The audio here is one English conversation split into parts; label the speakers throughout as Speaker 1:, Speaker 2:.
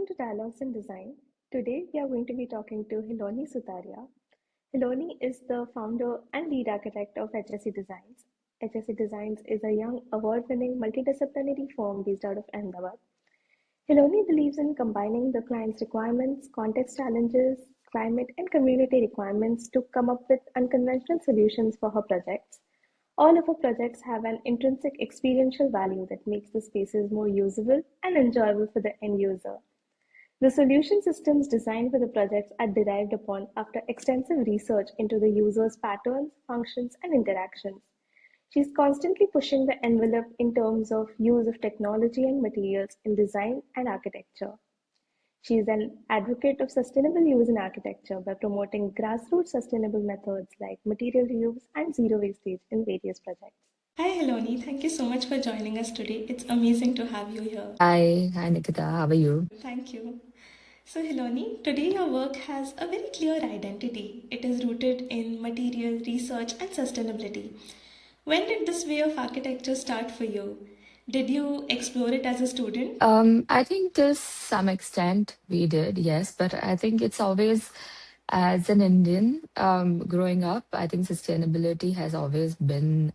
Speaker 1: Welcome to Dialogues in Design. Today we are going to be talking to Hiloni Sutaria. Hiloni is the founder and lead architect of Hsc Designs. Hsc Designs is a young, award-winning multidisciplinary firm based out of Ahmedabad. Hiloni believes in combining the client's requirements, context challenges, climate, and community requirements to come up with unconventional solutions for her projects. All of her projects have an intrinsic experiential value that makes the spaces more usable and enjoyable for the end user. The solution systems designed for the projects are derived upon after extensive research into the user's patterns, functions, and interactions. She's constantly pushing the envelope in terms of use of technology and materials in design and architecture. She is an advocate of sustainable use in architecture by promoting grassroots sustainable methods like material reuse and zero wastage in various projects. Hi, Hiloni. Thank you so much for joining us today. It's amazing to have you here.
Speaker 2: Hi Nikita, how are you?
Speaker 1: Thank you. So, Hiloni, today your work has a very clear identity. It is rooted in material, research, and sustainability. When did this way of architecture start for you? Did you explore it as a student?
Speaker 2: I think to some extent we did, yes, but I think it's always as an Indian growing up, I think sustainability has always been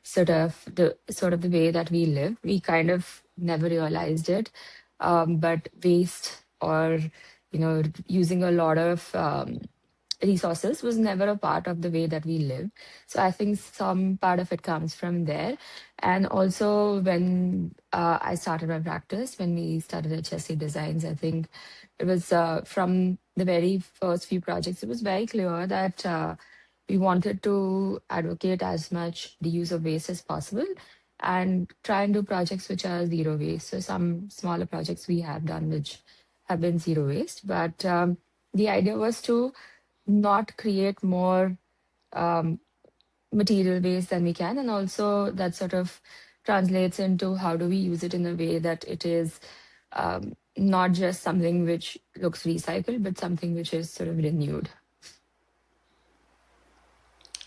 Speaker 2: sort of the way that we live. We kind of never realized it, but waste or using a lot of resources was never a part of the way that we live. So I think some part of it comes from there. And also when I started my practice, when we started HSC Designs, I think it was from the very first few projects, it was very clear that we wanted to advocate as much the use of waste as possible and try and do projects which are zero waste. So some smaller projects we have done which have been zero waste, but the idea was to not create more um, material waste than we can. And also that sort of translates into how do we use it in a way that it is not just something which looks recycled, but something which is sort of renewed.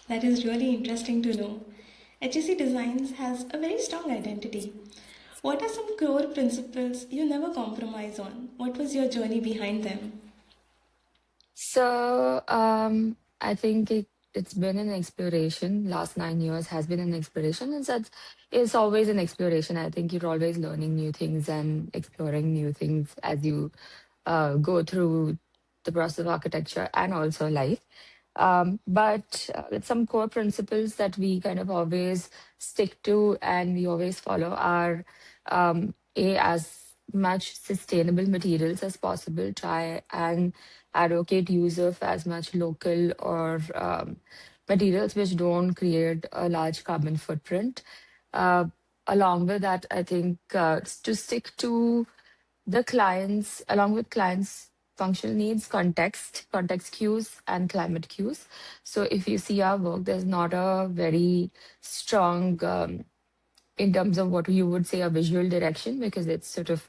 Speaker 1: That is really interesting to know. HSC Designs has a very strong identity. What are some core principles you never compromise on? What was your journey behind them?
Speaker 2: So I think it's been an exploration. Last 9 years has been an exploration, and such it's always an exploration. I think you're always learning new things and exploring new things as you go through the process of architecture and also life. But with some core principles that we kind of always stick to and we always follow are as much sustainable materials as possible. Try and advocate use of as much local or materials which don't create a large carbon footprint. Uh, Along with that, I think to stick to the clients, along with clients' functional needs, context cues, and climate cues. So if you see our work, there's not a very strong, in terms of what you would say, a visual direction, because it sort of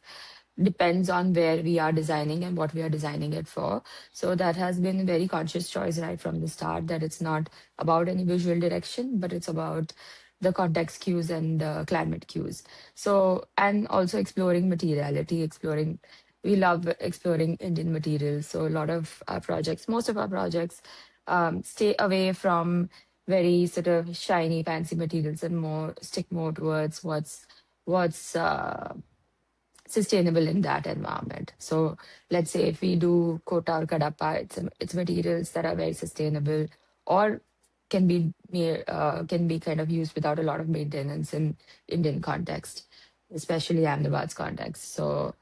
Speaker 2: depends on where we are designing and what we are designing it for. So that has been a very conscious choice right from the start, that it's not about any visual direction, but it's about the context cues and the climate cues. So, and also exploring materiality, we love exploring Indian materials. So a lot of our projects, most of our projects, stay away from very sort of shiny, fancy materials and stick more towards what's sustainable in that environment. So let's say if we do kota or kadapa, it's materials that are very sustainable or can be kind of used without a lot of maintenance in Indian context, especially Ahmedabad's context. So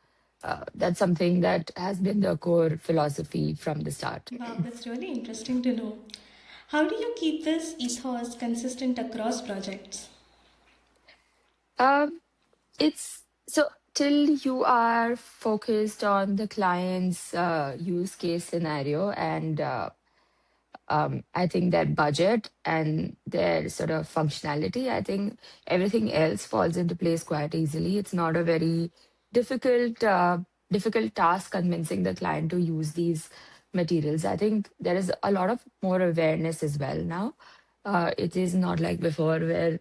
Speaker 2: that's something that has been the core philosophy from the start.
Speaker 1: Wow, that's really interesting to know. How do you keep this ethos consistent across projects?
Speaker 2: Um, it's so till you are focused on the client's use case scenario and I think their budget and their sort of functionality, I think everything else falls into place quite easily. It's not a very difficult difficult task convincing the client to use these materials. I think there is a lot of more awareness as well now. It is not like before where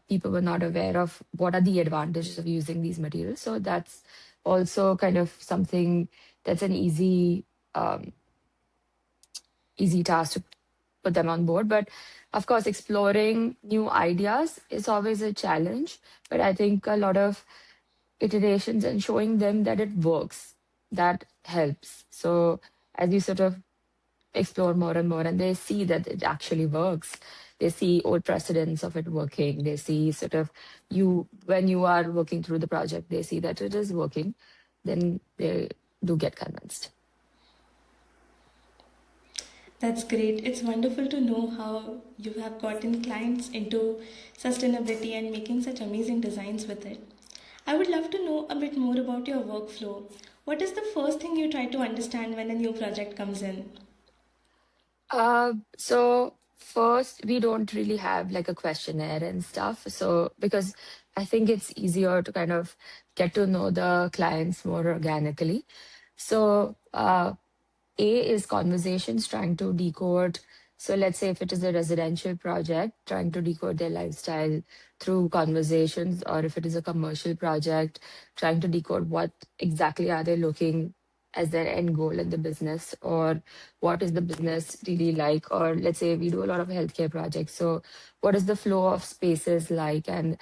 Speaker 2: people were not aware of what are the advantages of using these materials. So also kind of something that's an um, easy task to put them on board. But of course, exploring new ideas is always a challenge. But I think a lot of iterations and showing them that it works, that helps. So as you sort of explore more and more and they see that it actually works, they see old precedents of it working, they see sort of you when you are working through the project, they see that it is working, then they do get convinced.
Speaker 1: That's great. It's wonderful to know how you have gotten clients into sustainability and making such amazing designs with it. I would love to know a bit more about your workflow. What is the first thing you try to understand when a new project comes in?
Speaker 2: So first, we don't really have like a questionnaire and stuff. So because I think it's easier to kind of get to know the clients more organically. So A is conversations, trying to decode. So let's say if it is a residential project, trying to decode their lifestyle through conversations, or if it is a commercial project, trying to decode what exactly are they looking as their end goal in the business, or what is the business really like, or let's say we do a lot of healthcare projects. So what is the flow of spaces like, and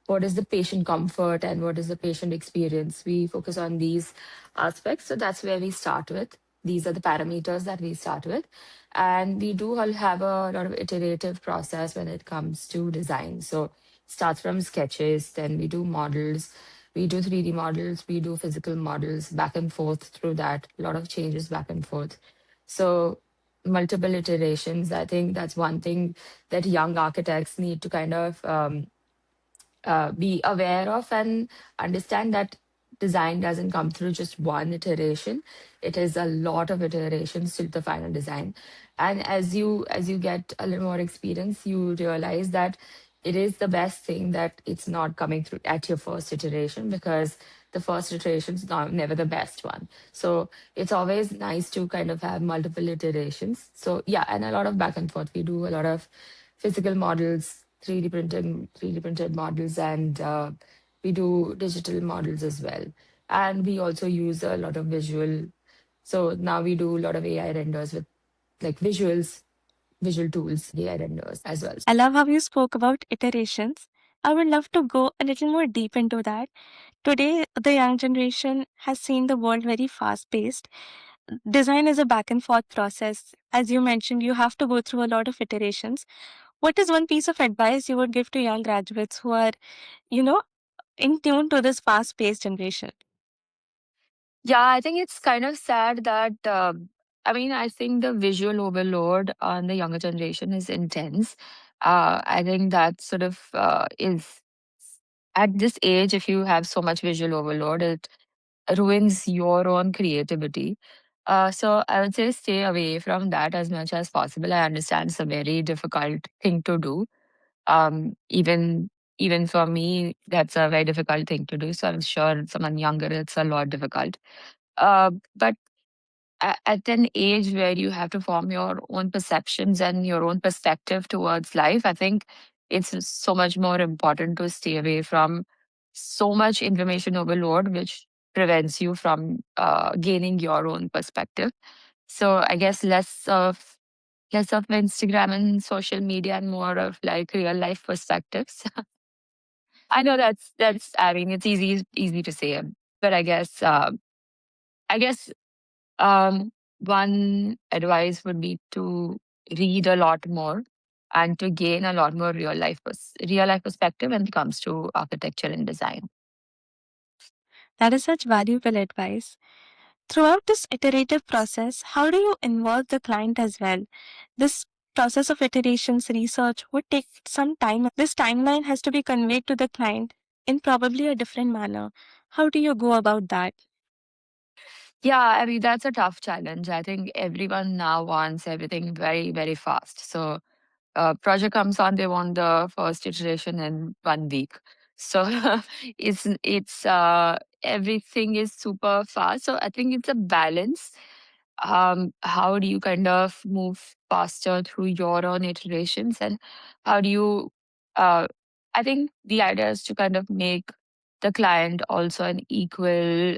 Speaker 2: what is the patient comfort and what is the patient experience? We focus on these aspects. So that's where we start with. These are the parameters that we start with. And we do all have a lot of iterative process when it comes to design. So it starts from sketches, then we do models, we do 3D models, we do physical models, back and forth through that, a lot of changes back and forth. So multiple iterations. I think that's one thing that young architects need to kind of be aware of and understand that design doesn't come through just one iteration. It is a lot of iterations till the final design. And as you get a little more experience, you realize that it is the best thing that it's not coming through at your first iteration, because the first iteration is not never the best one. So it's always nice to kind of have multiple iterations. So yeah, and a lot of back and forth. We do a lot of physical models, 3D printed models, and we do digital models as well. And we also use a lot of visual. So now we do a lot of AI renders with like visual tools, AI renders as well.
Speaker 1: I love how you spoke about iterations. I would love to go a little more deep into that. Today, the young generation has seen the world very fast paced. Design is a back and forth process. As you mentioned, you have to go through a lot of iterations. What is one piece of advice you would give to young graduates who are, you know, in tune to this fast paced generation?
Speaker 2: Yeah, I think it's kind of sad that, I mean, I think the visual overload on the younger generation is intense. I think that sort of is at this age, if you have so much visual overload, it ruins your own creativity. So I would say stay away from that as much as possible. I understand it's a very difficult thing to do. Even for me, that's a very difficult thing to do. So I'm sure someone younger, it's a lot difficult. But at an age where you have to form your own perceptions and your own perspective towards life, I think it's so much more important to stay away from so much information overload, which prevents you from gaining your own perspective. So I guess less of Instagram and social media and more of like real life perspectives. I know that's I mean it's easy to say, but I guess one advice would be to read a lot more and to gain a lot more real life perspective when it comes to architecture and design.
Speaker 1: That is such valuable advice. Throughout this iterative process, how do you involve the client as well? This process of iterations research would take some time. This timeline has to be conveyed to the client in probably a different manner. How do you go about that?
Speaker 2: Yeah, I mean that's a tough challenge. I think everyone now wants everything very very fast. So project comes on, they want the first iteration in 1 week. So it's everything is super fast. So I think it's a balance. How do you kind of move faster through your own iterations, and how do you? Uh, I think the idea is to kind of make the client also an equal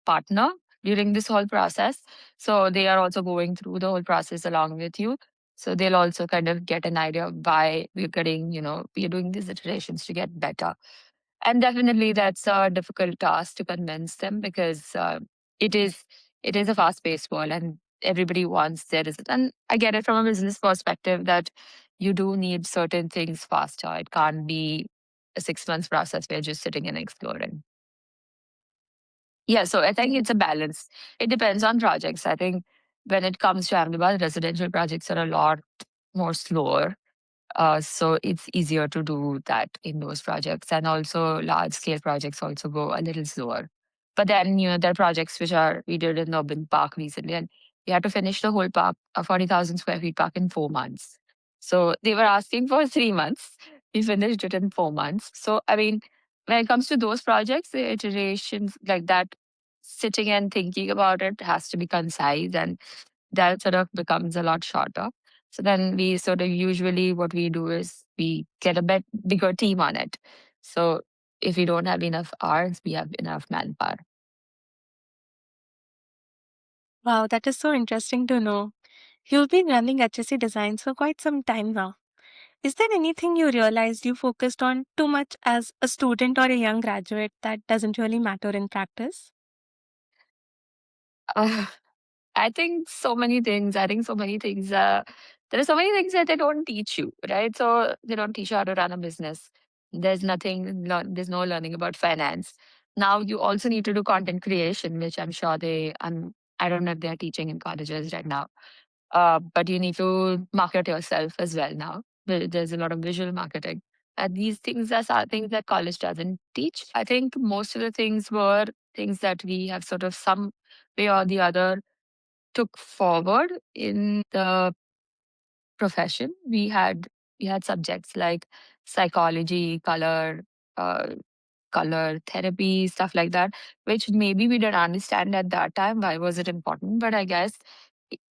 Speaker 2: partner during this whole process. So they are also going through the whole process along with you. So they'll also kind of get an idea of why we're getting, we're doing these iterations to get better. And definitely that's a difficult task to convince them because it is it is a fast-paced world and everybody wants their result. And I get it from a business perspective that you do need certain things faster. It can't be a 6 months process where you're just sitting and exploring. Yeah, so I think it's a balance. It depends on projects. I think when it comes to Ahmedabad, residential projects are a lot more slower, so it's easier to do that in those projects. And also large scale projects also go a little slower. But then, there are projects we did in the urban park recently, and we had to finish the whole park, a 40,000 square feet park in 4 months. So they were asking for 3 months. We finished it in 4 months. So, I mean, when it comes to those projects, the iterations like that, sitting and thinking about it has to be concise, and that sort of becomes a lot shorter. So then we sort of usually what we do is we get a bit bigger team on it. So if we don't have enough hours, we have enough manpower.
Speaker 3: Wow, that is so interesting to know. You've been running HSC Designs for quite some time now. Is there anything you realized you focused on too much as a student or a young graduate that doesn't really matter in practice?
Speaker 2: Uh, I think so many things. I think so many things. There are so many things that they don't teach you, right? So they don't teach you how to run a business. There's no learning about finance. Now you also need to do content creation, which I'm sure I don't know if they're teaching in colleges right now. But you need to market yourself as well now. There's a lot of visual marketing. And these things are things that college doesn't teach. I think most of the things were things that we have sort of some way or the other took forward in the profession. We had subjects like psychology, uh, color therapy, stuff like that, which maybe we didn't understand at that time. Why was it important? But I guess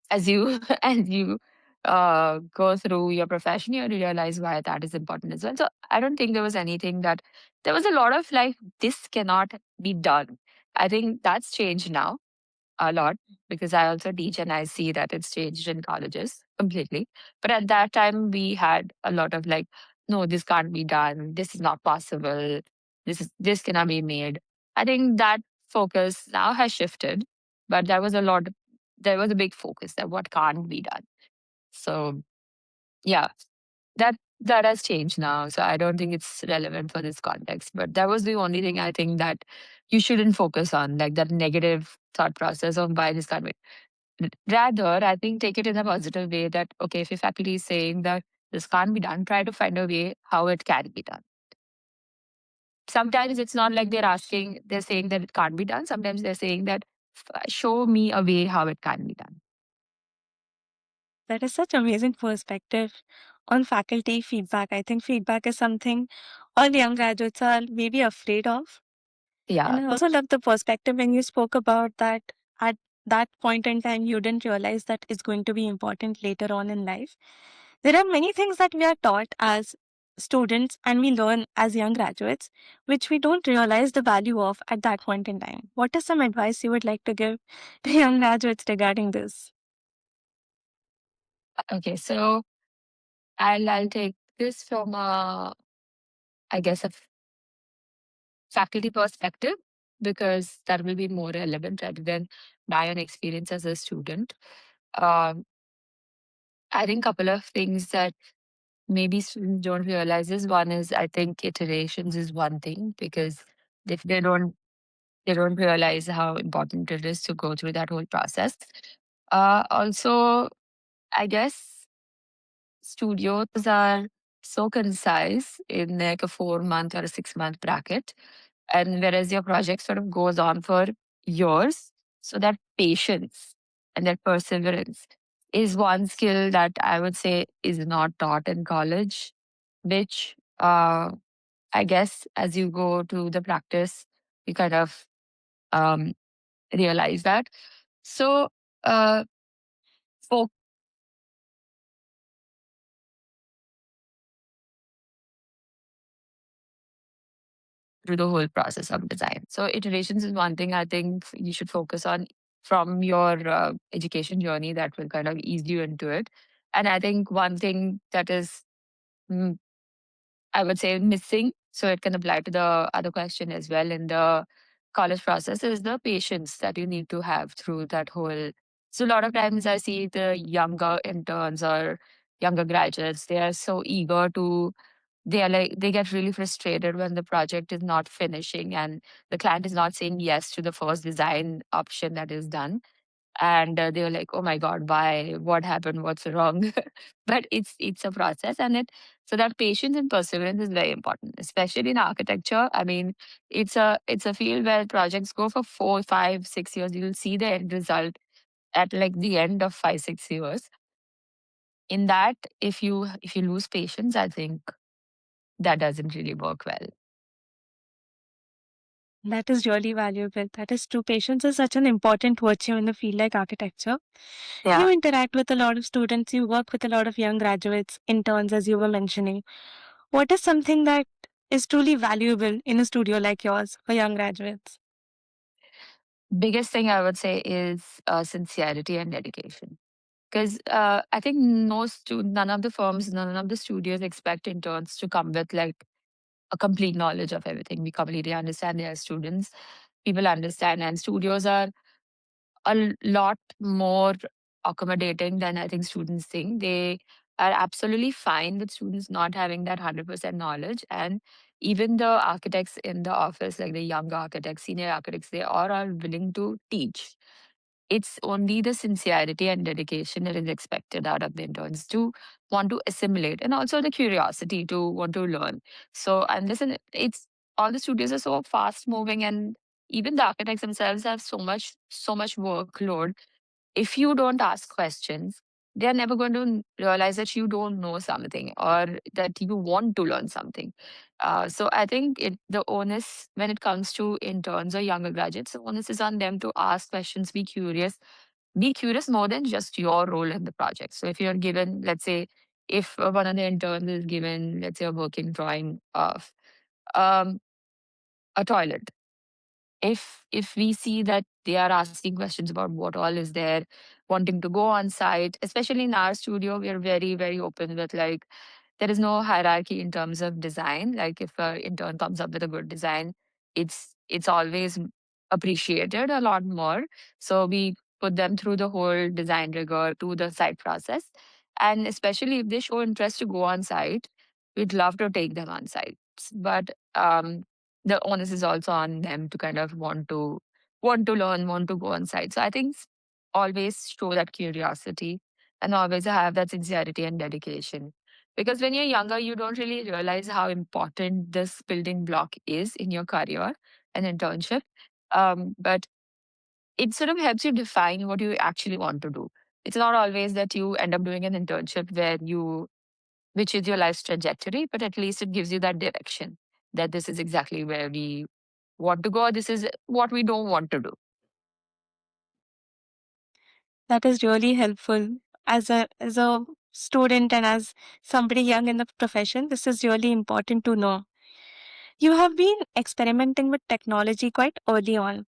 Speaker 2: as you as you go through your profession, you realize why that is important as well. So I don't think there was anything that there was a lot of like this cannot be done. I think that's changed now a lot because I also teach and I see that it's changed in colleges completely. But at that time, we had a lot of like, no, this can't be done. This is not possible. This cannot be made. I think that focus now has shifted, but there was a big focus that what can't be done. So yeah, that has changed now. So I don't think it's relevant for this context. But that was the only thing I think that you shouldn't focus on, like that negative thought process of why this can't be. Rather, I think take it in a positive way that okay, if your faculty is saying that this can't be done, try to find a way how it can be done. Sometimes it's not like they're saying that it can't be done. Sometimes they're saying that show me a way how it can be done.
Speaker 3: That is such amazing perspective on faculty feedback. I think feedback is something all young graduates are maybe afraid of.
Speaker 2: Yeah.
Speaker 3: And I also love the perspective when you spoke about that at that point in time, you didn't realize that it's going to be important later on in life. There are many things that we are taught as students and we learn as young graduates, which we don't realize the value of at that point in time. What is some advice you would like to give to young graduates regarding this?
Speaker 2: Okay. So I'll take this from I guess a faculty perspective because that will be more relevant rather than my own experience as a student. Um, I think a couple of things that maybe students don't realize is one is I think iterations is one thing because if they don't realize how important it is to go through that whole process. Also, I guess studios are so concise in like a 4 month or a 6 month bracket. And whereas your project sort of goes on for years, so that patience and that perseverance is one skill that I would say is not taught in college, which I guess as you go to the practice, you kind of um, realize that. So, uh, for through the whole process of design. So iterations is one thing I think you should focus on from your education journey that will kind of ease you into it. And I think one thing that is, mm, I would say, missing, so it can apply to the other question as well in the college process, is the patience that you need to have through that whole. So a lot of times I see the younger interns or younger graduates, they are so eager to, they are like, they get really frustrated when the project is not finishing and the client is not saying yes to the first design option that is done. And they were like, oh my god, why, what happened, what's wrong? But it's a process, and it, so that patience and perseverance is very important, especially in architecture. I mean, it's a field where projects go for 4, 5, 6 years. You'll see the end result at like the end of 5, 6 years. In that, if you lose patience, I think that doesn't really work well.
Speaker 3: That is really valuable. That is true. Patience is such an important virtue in a field like architecture. You
Speaker 2: Yeah.
Speaker 3: interact with a lot of students, you work with a lot of young graduates, interns, as you were mentioning. What is something that is truly valuable in a studio like yours for young graduates?
Speaker 2: Biggest thing I would say is sincerity and dedication. Because I think none of the firms, none of the studios expect interns to come with like a complete knowledge of everything. We completely understand they are students. People understand, and studios are lot more accommodating than I think students think. They are absolutely fine with students not having that 100% knowledge. And even the architects in the office, like the young architects, senior architects, they all are willing to teach. It's only the sincerity and dedication that is expected out of the interns to want to assimilate, and also the curiosity to want to learn. So, and listen, it's, all the studios are so fast moving, and even the architects themselves have so much workload. If you don't ask questions, they're never going to realize that you don't know something or that you want to learn something. So I think the onus when it comes to interns or younger graduates, the onus is on them to ask questions, be curious more than just your role in the project. So if you're given, let's say, if one of the interns is given, let's say, a working drawing of um, a toilet, if we see that they are asking questions about what all is there, wanting to go on site, especially in our studio, we are very, very open with like, there is no hierarchy in terms of design. Like if an intern comes up with a good design, it's always appreciated a lot more. So we put them through the whole design rigor to the site process. And especially if they show interest to go on site, we'd love to take them on site. But the onus is also on them to kind of want to learn, want to go on site. So I think always show that curiosity and always have that sincerity and dedication. Because when you're younger, you don't really realize how important this building block is in your career and internship. But it sort of helps you define what you actually want to do. It's not always that you end up doing an internship which is your life's trajectory, but at least it gives you that direction that this is exactly where we want to go. This is what we don't want to do.
Speaker 3: That is really helpful. As a student and as somebody young in the profession, this is really important to know. You have been experimenting with technology quite early on.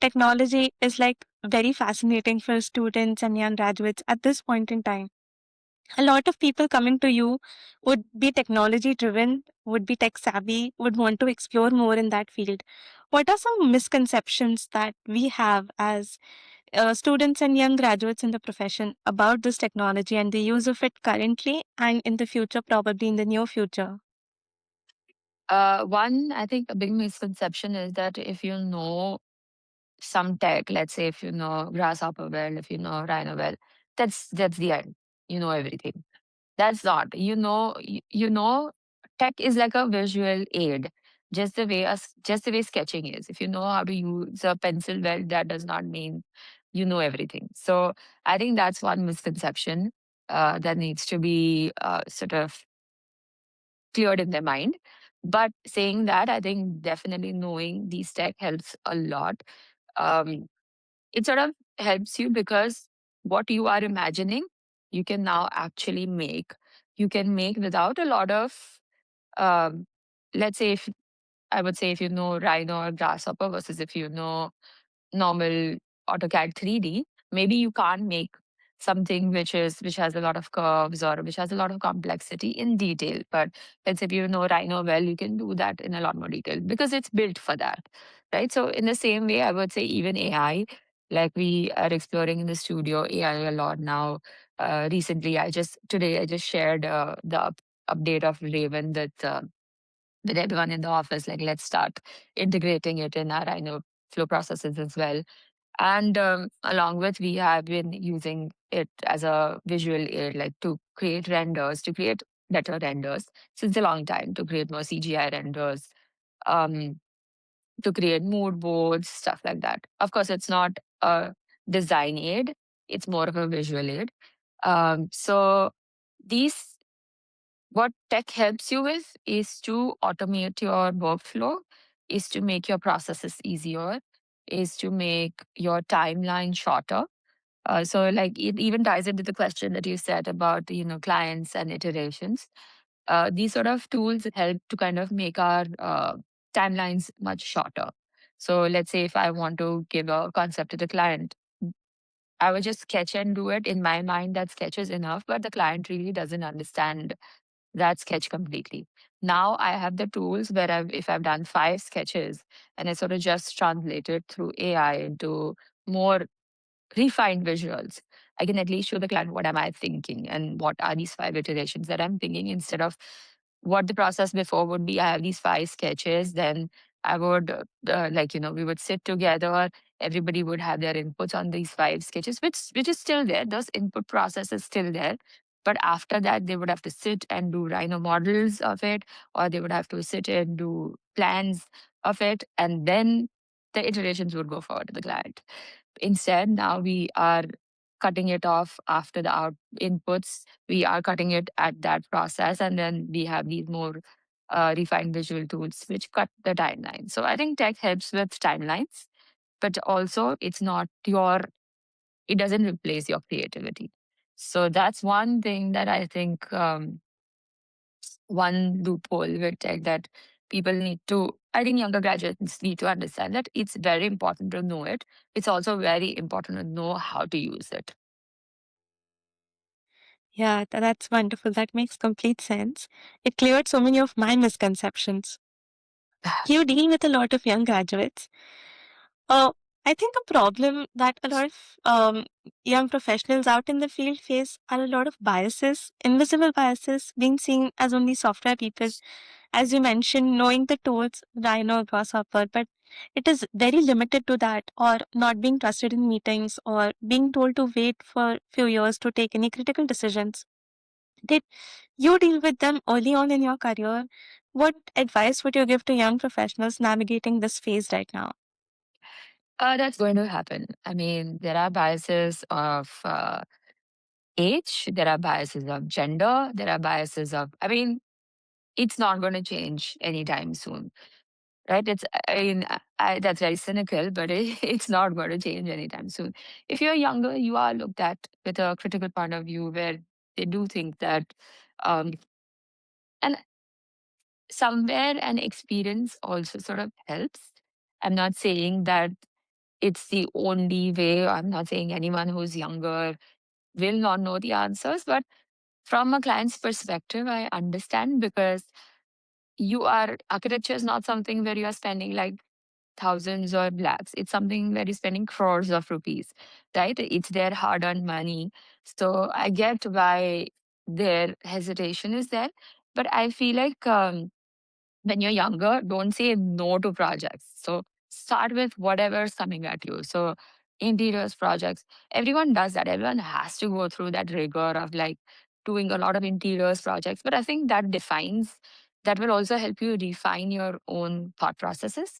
Speaker 3: Technology is like very fascinating for students and young graduates at this point in time. A lot of people coming to you would be technology driven, would be tech savvy, would want to explore more in that field. What are some misconceptions that we have as students and young graduates in the profession about this technology and the use of it currently and in the future, probably in the near future?
Speaker 2: One, I think a big misconception is that if you know some tech, let's say if you know Grasshopper well, if you know Rhino well, that's the end. You know everything. That's not. You know, tech is like a visual aid, just the way sketching is. If you know how to use a pencil well, that does not mean you know everything. So I think that's one misconception that needs to be sort of cleared in their mind. But saying that, I think definitely knowing these tech helps a lot. Um, it sort of helps you because what you are imagining, you can now actually make. You can make without a lot of, um, let's say, if I would say if you know Rhino or Grasshopper versus if you know normal AutoCAD 3D, maybe you can't make something which has a lot of curves or which has a lot of complexity in detail. But let's say if you know Rhino well, you can do that in a lot more detail because it's built for that, right? So in the same way, I would say even AI, like we are exploring in the studio AI a lot now. Recently, today I just shared update of Raven with everyone in the office. Like, let's start integrating it in our Rhino flow processes as well. And along with, we have been using it as a visual aid, like to create renders, to create better renders since a long time, to create more CGI renders, um, to create mood boards, stuff like that. Of course, it's not a design aid, it's more of a visual aid. So these what tech helps you with is to automate your workflow, is to make your processes easier, is to make your timeline shorter. So like it even ties into the question that you said about, clients and iterations. These sort of tools help to kind of make our timelines much shorter. So let's say if I want to give a concept to the client, I would just sketch and do it. In my mind, that sketch is enough, but the client really doesn't understand that sketch completely. Now I have the tools where if I've done 5 sketches and I sort of just translated through AI into more refined visuals, I can at least show the client what am I thinking and what are these 5 iterations that I'm thinking instead of what the process before would be. I have these 5 sketches, then I would we would sit together. Everybody would have their inputs on these 5 sketches, which is still there. Those input process is still there. But after that, they would have to sit and do Rhino models of it, or they would have to sit and do plans of it, and then the iterations would go forward to the client. Instead, now we are cutting it off after the inputs. We are cutting it at that process, and then we have these more refined visual tools which cut the timeline. So I think tech helps with timelines, but also it doesn't replace your creativity. So that's one thing that I think, one loophole with tech that I think younger graduates need to understand that it's very important to know it. It's also very important to know how to use it.
Speaker 3: Yeah, that's wonderful. That makes complete sense. It cleared so many of my misconceptions. You deal with a lot of young graduates. Uh, I think a problem that a lot of young professionals out in the field face are a lot of biases, invisible biases, being seen as only software people. As you mentioned, knowing the tools, Rhino, Grasshopper, but it is very limited to that, or not being trusted in meetings, or being told to wait for few years to take any critical decisions. Did you deal with them early on in your career? What advice would you give to young professionals navigating this phase right now?
Speaker 2: That's going to happen. I mean, there are biases of age, there are biases of gender, there are biases of, I mean, it's not going to change anytime soon, right? That's very cynical, but it's not going to change anytime soon. If you're younger, you are looked at with a critical point of view where they do think that, um, and somewhere an experience also sort of helps. I'm not saying that it's the only way. I'm not saying anyone who's younger will not know the answers, but from a client's perspective, I understand because architecture is not something where you are spending like thousands or lakhs. It's something where you're spending crores of rupees, right? It's their hard earned money. So I get why their hesitation is there. But I feel like, when you're younger, don't say no to projects. So start with whatever's coming at you. So interiors projects, everyone does that. Everyone has to go through that rigor of like doing a lot of interiors projects. But I think that will also help you refine your own thought processes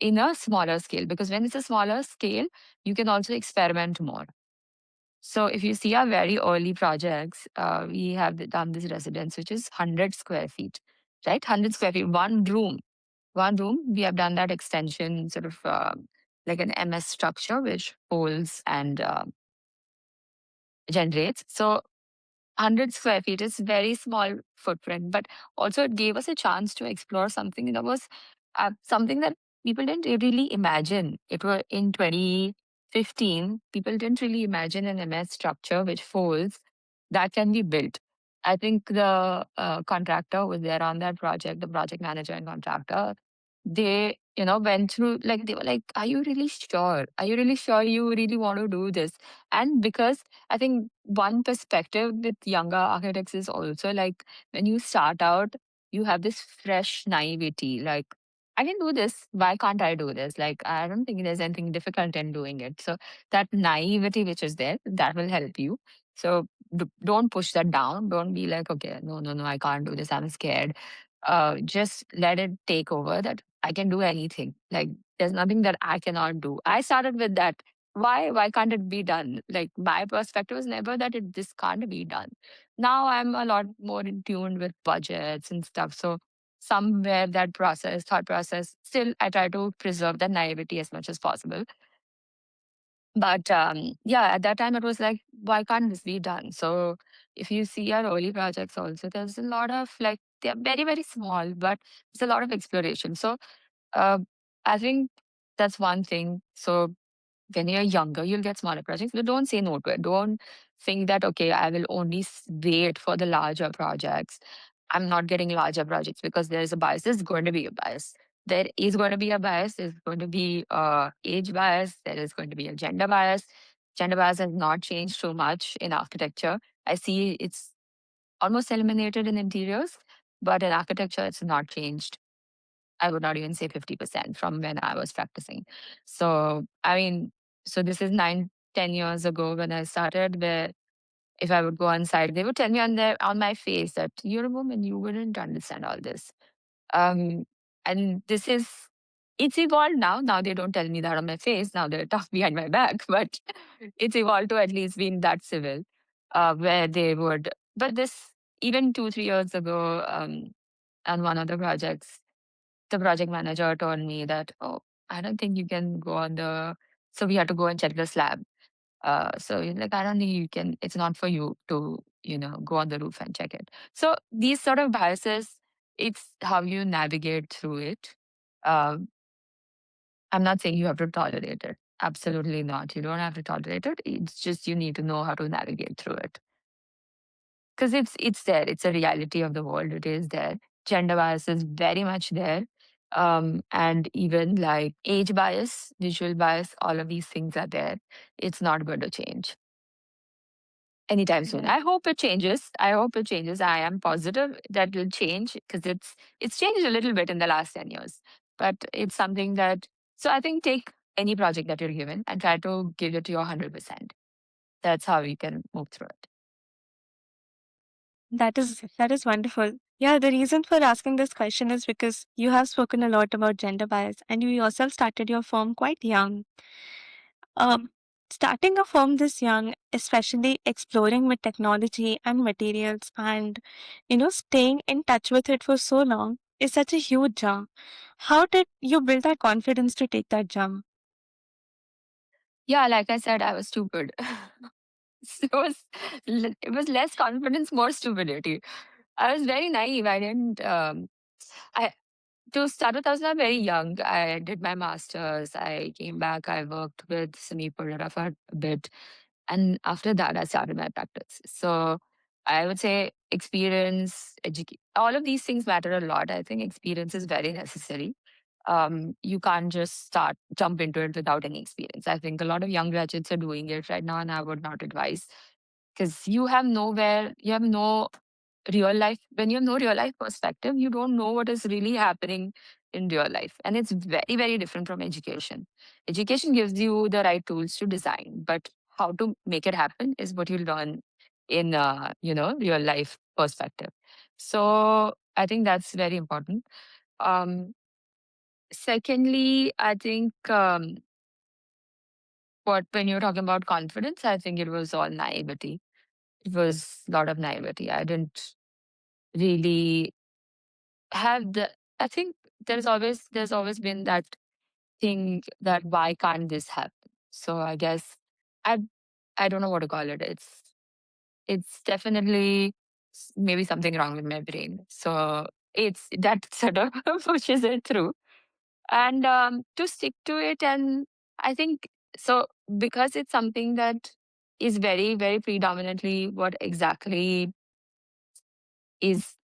Speaker 2: in a smaller scale. Because when it's a smaller scale, you can also experiment more. So if you see our very early projects, we have done this residence, which is 100 square feet, right? 100 square feet, one room. We have done that extension, sort of like an MS structure, which holds and generates. So 100 square feet is very small footprint, but also it gave us a chance to explore something that was something that people didn't really imagine. It was in 2015, people didn't really imagine an MS structure which folds that can be built. I think the contractor was there on that project, the project manager and contractor. They, went through, like, they were like, are you really sure? Are you really sure you really want to do this? And because I think one perspective with younger architects is also like when you start out, you have this fresh naivety. Like, I can do this. Why can't I do this? Like, I don't think there's anything difficult in doing it. So that naivety which is there, that will help you. So don't push that down. Don't be like, okay, no, no, no, I can't do this. I'm scared. Just let it take over that I can do anything. Like, there's nothing that I cannot do. I started with that. Why can't it be done? Like, my perspective was never that this can't be done. Now I'm a lot more in tune with budgets and stuff. So somewhere that thought process, still I try to preserve that naivety as much as possible. But yeah, at that time it was like, why can't this be done? So if you see our early projects also, there's a lot of, like, they're very, very small, but there's a lot of exploration. So uh, I think that's one thing. So when you're younger, you'll get smaller projects, but don't say no to it. Don't think that, okay, I will only wait for the larger projects. I'm not getting larger projects because there's a bias. There's going to be a bias. There is going to be a bias. There's going to be age bias. There is going to be a gender bias. Gender bias has not changed too much in architecture. I see it's almost eliminated in interiors, but in architecture, it's not changed. I would not even say 50% from when I was practicing. So, I mean, so this is 9, 10 years ago when I started, where if I would go on site, they would tell me on my face that you're a woman, you wouldn't understand all this. Um, and it's evolved now. Now they don't tell me that on my face. Now they talk behind my back, but it's evolved to at least being that civil, where they would, but this, even 2, 3 years ago, on one of the projects, the project manager told me that, oh, I don't think you can go on so we had to go and check the slab. So he's like, I don't think you can, it's not for you to, go on the roof and check it. So these sort of biases, it's how you navigate through it. Um, I'm not saying you have to tolerate it. Absolutely not. You don't have to tolerate it. It's just you need to know how to navigate through it. Because it's there. It's a reality of the world. It is there. Gender bias is very much there. And even like age bias, visual bias, all of these things are there. It's not going to change anytime soon.
Speaker 1: Right.
Speaker 2: I hope it changes. I hope it changes. I am positive that will change because it's changed a little bit in the last 10 years. But it's something that, so I think take any project that you're given and try to give it to your 100%. That's how you can move through it.
Speaker 3: That is wonderful. Yeah, the reason for asking this question is because you have spoken a lot about gender bias and you yourself started your firm quite young. Um, Starting a firm this young, especially exploring with technology and materials and, staying in touch with it for so long is such a huge jump. How did you build that confidence to take that jump?
Speaker 2: Yeah, like I said, I was stupid. So it was less confidence, more stupidity. I was very naive. I didn't. I To start with, I was not very young. I did my masters. I came back. I worked with Sami Purara for a bit, and after that, I started my practice. So I would say experience, all of these things matter a lot. I think experience is very necessary. You can't just jump into it without any experience. I think a lot of young graduates are doing it right now, and I would not advise because you have no real life. When you have no real life perspective, you don't know what is really happening in real life. And it's very, very different from education. Education gives you the right tools to design, but how to make it happen is what you learn in, real life perspective. So I think that's very important. Um, Secondly, I think when you're talking about confidence, I think it was all naivety. It was a lot of naivety. I didn't really have the. I think there's always been that thing that why can't this happen? So I guess I I don't know what to call it. It's definitely maybe something wrong with my brain. So it's that sort of pushes it through. And to stick to it, and I think so, because it's something that is very, very predominantly what exactly is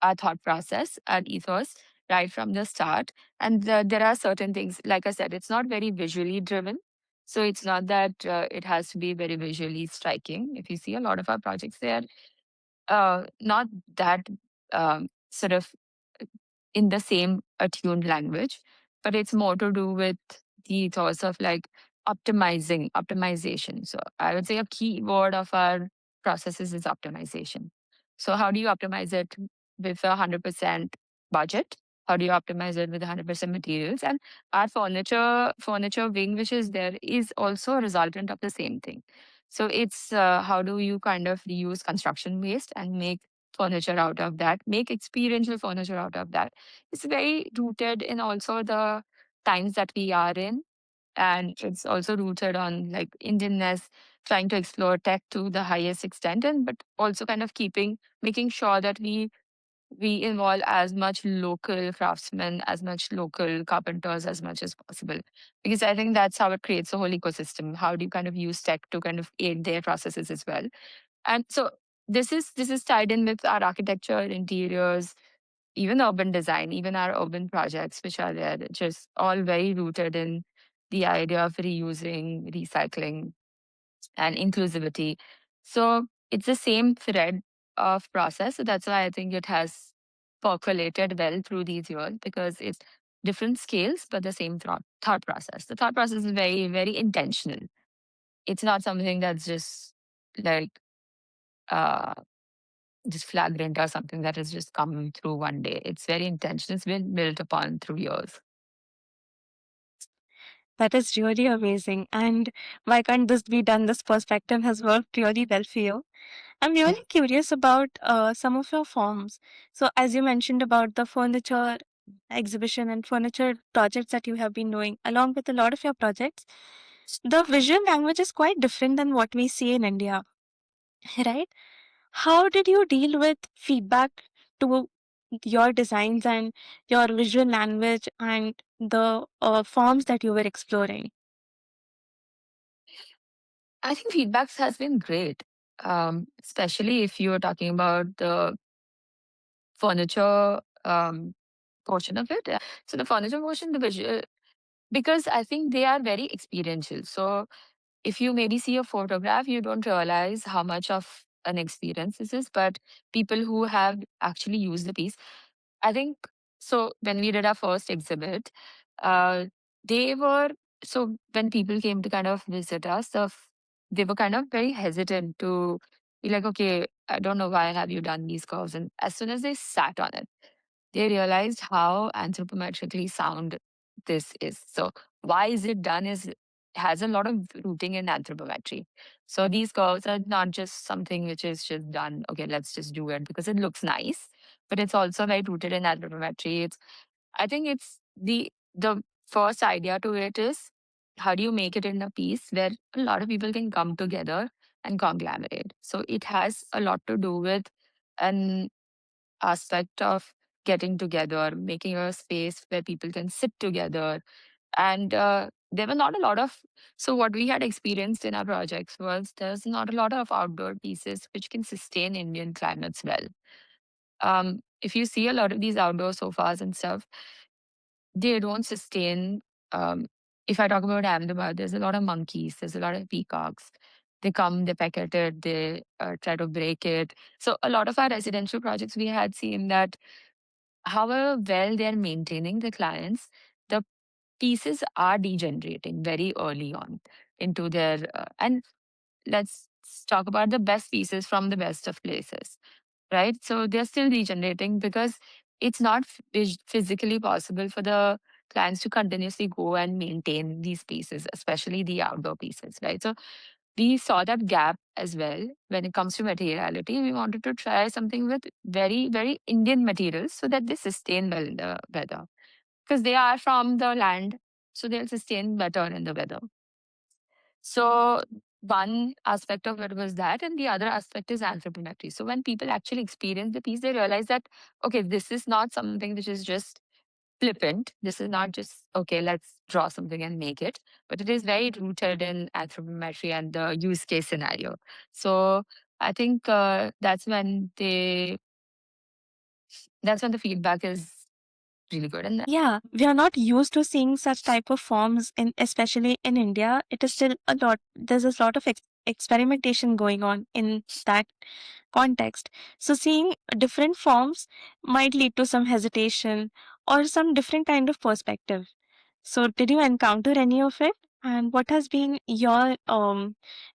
Speaker 2: our thought process, our ethos, right from the start. And there are certain things, like I said, it's not very visually driven. So it's not that it has to be very visually striking. If you see a lot of our projects, they are not that sort of in the same attuned language, but it's more to do with the thoughts of like optimization. So I would say a key word of our processes is optimization. So how do you optimize it with 100% budget? How do you optimize it with 100% materials? And our furniture wing, which is there, is also a resultant of the same thing. So it's how do you kind of reuse construction waste and make furniture out of that, make experiential furniture out of that. It's very rooted in also the times that we are in. And it's also rooted on like Indianness, trying to explore tech to the highest extent, and but also kind of making sure that we involve as much local craftsmen, as much local carpenters as much as possible. Because I think that's how it creates a whole ecosystem. How do you kind of use tech to kind of aid their processes as well? And so this is tied in with our architecture, interiors, even urban design, even our urban projects, which are there, just all very rooted in the idea of reusing, recycling, and inclusivity. So it's the same thread of process. So that's why I think it has percolated well through these years, because it's different scales, but the same thought process. The thought process is very, very intentional. It's not something that's like, uh, just flagrant or something that has just come through one day. It's very intentional. It's been built upon through years.
Speaker 3: That is really amazing. And why can't this be done? This perspective has worked really well for you. I'm really curious about some of your forms. So, as you mentioned about the furniture exhibition and furniture projects that you have been doing, along with a lot of your projects, the visual language is quite different than what we see in India, right? How did you deal with feedback to your designs and your visual language and the forms that you were exploring?
Speaker 2: I think feedbacks has been great, especially if you're talking about the furniture portion of it. So the furniture portion, the visual, because I think they are very experiential. So if you maybe see a photograph, you don't realize how much of an experience this is, but people who have actually used the piece, I think, so when we did our first exhibit, uh, they were, so when people came to kind of visit us, they were kind of very hesitant to be like, okay, I don't know why have you done these curves. And as soon as they sat on it, they realized how anthropometrically sound this is. So why is it done is has a lot of rooting in anthropometry. So these curves are not just something which is just done, okay, let's just do it because it looks nice, but it's also very rooted in anthropometry. I think it's the first idea to it is how do you make it in a piece where a lot of people can come together and conglomerate. So it has a lot to do with an aspect of getting together, making a space where people can sit together. And there were not a lot of, so what we had experienced in our projects was there's not a lot of outdoor pieces which can sustain Indian climates well. If you see a lot of these outdoor sofas and stuff, they don't sustain. Um, if I talk about Ahmedabad, there's a lot of monkeys, there's a lot of peacocks. They come, they peck at it, they try to break it. So a lot of our residential projects, we had seen that however well they're maintaining the clients, the pieces are degenerating very early on into their, and let's talk about the best pieces from the best of places, right? So they're still degenerating because it's not physically possible for the clients to continuously go and maintain these pieces, especially the outdoor pieces, right? So we saw that gap as well when it comes to materiality. We wanted to try something with very, very Indian materials so that they sustain well in the weather because they are from the land, so they'll sustain better in the weather. So one aspect of it was that, and the other aspect is anthropometry. So when people actually experience the piece, they realize that okay, this is not something which is just flippant. This is not just, okay, let's draw something and make it, but it is very rooted in anthropometry and the use case scenario. So I think that's when the feedback is really good. And
Speaker 3: Yeah, we are not used to seeing such type of forms in, especially in India. It is still a lot, there's a lot of experimentation going on in that context. So seeing different forms might lead to some hesitation or some different kind of perspective. So did you encounter any of it? And what has been your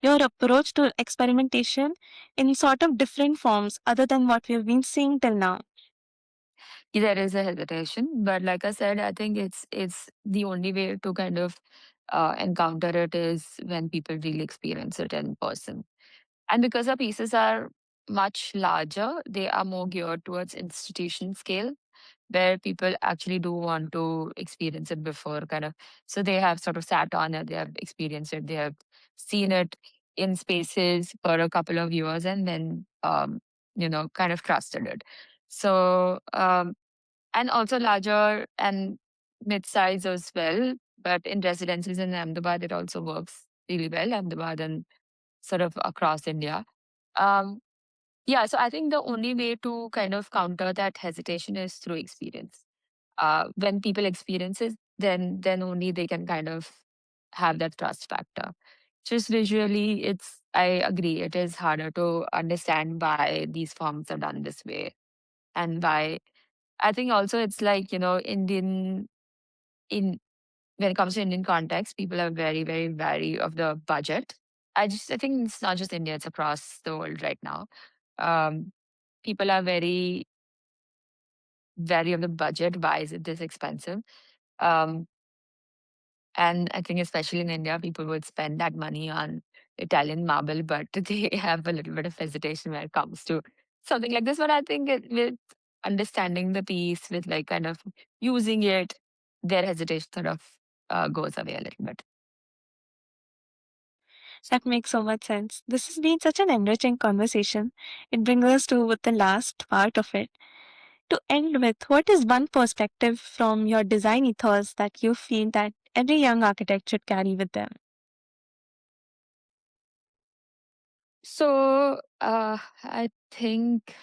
Speaker 3: approach to experimentation in sort of different forms other than what we have been seeing till now?
Speaker 2: there is a hesitation, but like I said, I think it's the only way to kind of encounter it is when people really experience it in person. And because our pieces are much larger, they are more geared towards institution scale, where people actually do want to experience it before, kind of. So they have sort of sat on it, they have experienced it, they have seen it in spaces for a couple of years, and then kind of trusted it. So and also larger and mid-size as well. But in residences in Ahmedabad, it also works really well. Ahmedabad and sort of across India. Um, yeah, so I think the only way to kind of counter that hesitation is through experience. When people experience it, then only they can kind of have that trust factor. Just visually, I agree, it is harder to understand why these forms are done this way and why. I think also it's like, in when it comes to Indian context, people are very, very wary of the budget. I think it's not just India, it's across the world right now. Um, People are very wary of the budget. Why is it this expensive? Um, and I think especially in India, people would spend that money on Italian marble, but they have a little bit of hesitation when it comes to something like this. But I think with understanding the piece, with like kind of using it, their hesitation sort of goes away a little bit.
Speaker 3: That makes so much sense. This has been such an enriching conversation. It brings us to the last part of it. To end with, what is one perspective from your design ethos that you feel that every young architect should carry with them?
Speaker 2: So I think,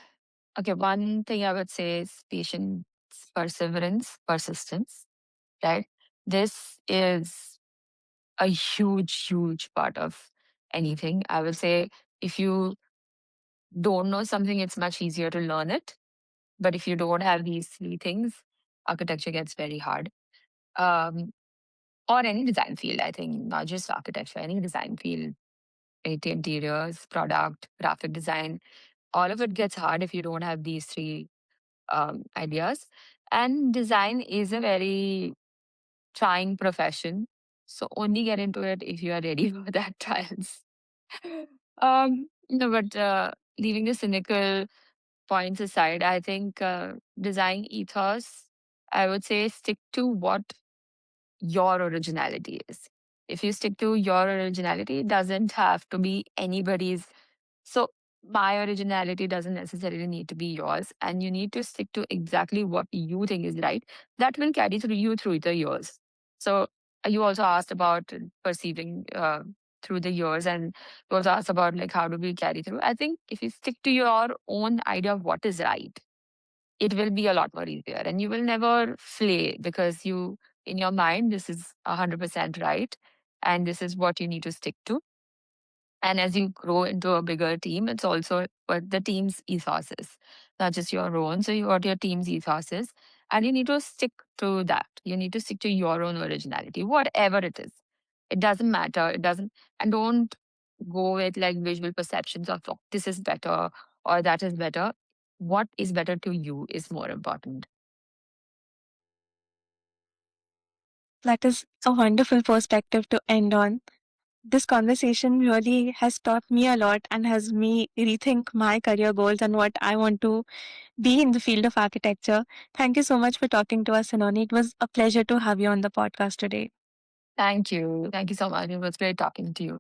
Speaker 2: okay, one thing I would say is patience, perseverance, persistence, right? This is a huge, huge part of anything. I would say if you don't know something, it's much easier to learn it. But if you don't have these three things, architecture gets very hard. Um, or any design field, I think, not just architecture, any design field, IT interiors, product, graphic design, all of it gets hard if you don't have these three ideas. And design is a very trying profession. So only get into it if you are ready for that trials. No, but leaving the cynical points aside, I think design ethos, I would say stick to what your originality is. If you stick to your originality, it doesn't have to be anybody's. So my originality doesn't necessarily need to be yours, and you need to stick to exactly what you think is right. That will carry through you through the years. So you also asked about perceiving through the years, and you also asked about like how do we carry through. I think if you stick to your own idea of what is right, it will be a lot more easier, and you will never flay because you in your mind this is 100% right, and this is what you need to stick to. And as you grow into a bigger team, it's also what the team's ethos is, not just your own. So you what your team's ethos is, and you need to stick to that. You need to stick to your own originality, whatever it is. It doesn't matter. It doesn't, and don't go with like visual perceptions of oh, this is better or that is better. What is better to you is more important.
Speaker 3: That is a wonderful perspective to end on. This conversation really has taught me a lot and has me rethink my career goals and what I want to be in the field of architecture. Thank you so much for talking to us, Hiloni. It was a pleasure to have you on the podcast today.
Speaker 2: Thank you. Thank you so much. It was great talking to you.